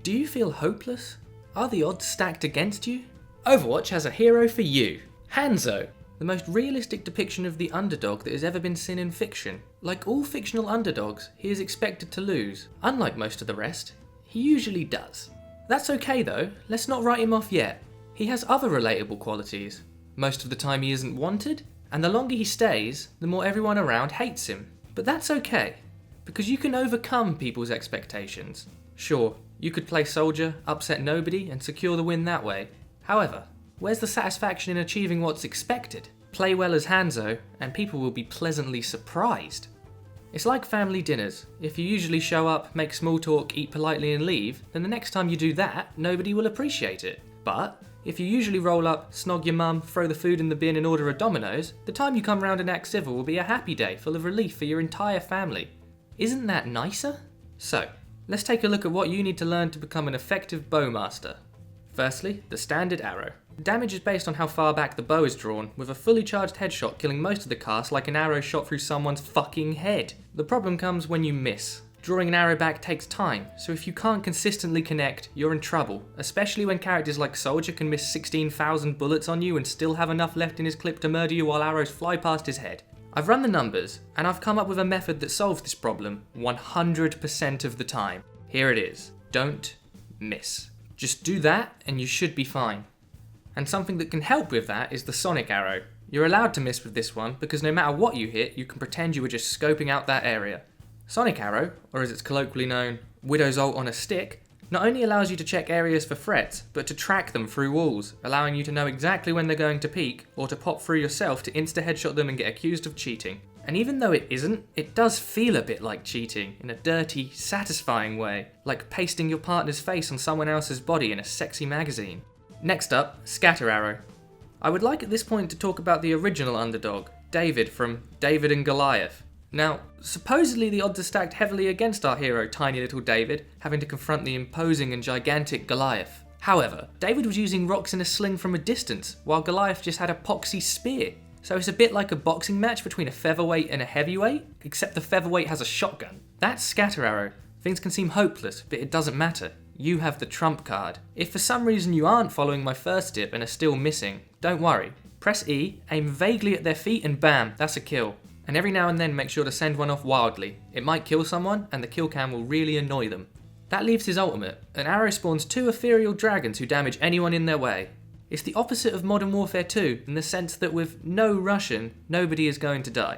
Do you feel hopeless? Are the odds stacked against you? Overwatch has a hero for you, Hanzo, the most realistic depiction of the underdog that has ever been seen in fiction. Like all fictional underdogs, he is expected to lose. Unlike most of the rest, he usually does. That's okay though, let's not write him off yet. He has other relatable qualities. Most of the time he isn't wanted, and the longer he stays, the more everyone around hates him. But that's okay, because you can overcome people's expectations. Sure, you could play soldier, upset nobody, and secure the win that way. However, where's the satisfaction in achieving what's expected? Play well as Hanzo, and people will be pleasantly surprised. It's like family dinners. If you usually show up, make small talk, eat politely and leave, then the next time you do that, nobody will appreciate it. But if you usually roll up, snog your mum, throw the food in the bin and order a Domino's, the time you come round and act civil will be a happy day full of relief for your entire family. Isn't that nicer? So, let's take a look at what you need to learn to become an effective bowmaster. Firstly, the standard arrow. Damage is based on how far back the bow is drawn, with a fully charged headshot killing most of the cast like an arrow shot through someone's fucking head. The problem comes when you miss. Drawing an arrow back takes time, so if you can't consistently connect, you're in trouble, especially when characters like Soldier can miss 16,000 bullets on you and still have enough left in his clip to murder you while arrows fly past his head. I've run the numbers, and I've come up with a method that solves this problem 100% of the time. Here it is. Don't miss. Just do that and you should be fine. And something that can help with that is the sonic arrow. You're allowed to miss with this one because no matter what you hit, you can pretend you were just scoping out that area. Sonic arrow, or as it's colloquially known, Widow's ult on a stick, not only allows you to check areas for threats, but to track them through walls, allowing you to know exactly when they're going to peek, or to pop through yourself to insta-headshot them and get accused of cheating. And even though it isn't, it does feel a bit like cheating, in a dirty, satisfying way, like pasting your partner's face on someone else's body in a sexy magazine. Next up, scatter arrow. I would like at this point to talk about the original underdog, David from David and Goliath. Now, supposedly the odds are stacked heavily against our hero, tiny little David, having to confront the imposing and gigantic Goliath. However, David was using rocks in a sling from a distance, while Goliath just had a poxy spear. So it's a bit like a boxing match between a featherweight and a heavyweight, except the featherweight has a shotgun. That's scatter arrow. Things can seem hopeless, but it doesn't matter. You have the trump card. If for some reason you aren't following my first tip and are still missing, don't worry. Press E, aim vaguely at their feet and bam, that's a kill. And every now and then make sure to send one off wildly. It might kill someone and the kill cam will really annoy them. That leaves his ultimate. An arrow spawns 2 ethereal dragons who damage anyone in their way. It's the opposite of Modern Warfare 2 in the sense that with no Russian, nobody is going to die.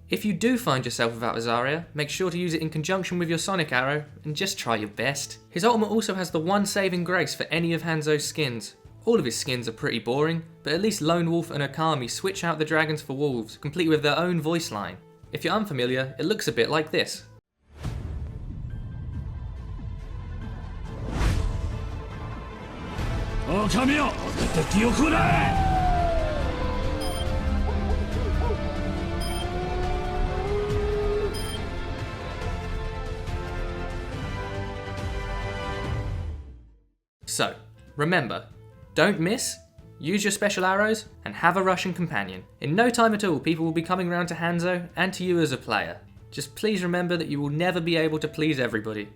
If you do find yourself without a Zarya, make sure to use it in conjunction with your sonic arrow and just try your best. His ultimate also has the one saving grace for any of Hanzo's skins. All of his skins are pretty boring, but at least Lone Wolf and Okami switch out the dragons for wolves, complete with their own voice line. If you're unfamiliar, it looks a bit like this. So, remember, don't miss, use your special arrows, and have a Russian companion. In no time at all, people will be coming round to Hanzo and to you as a player. Just please remember that you will never be able to please everybody.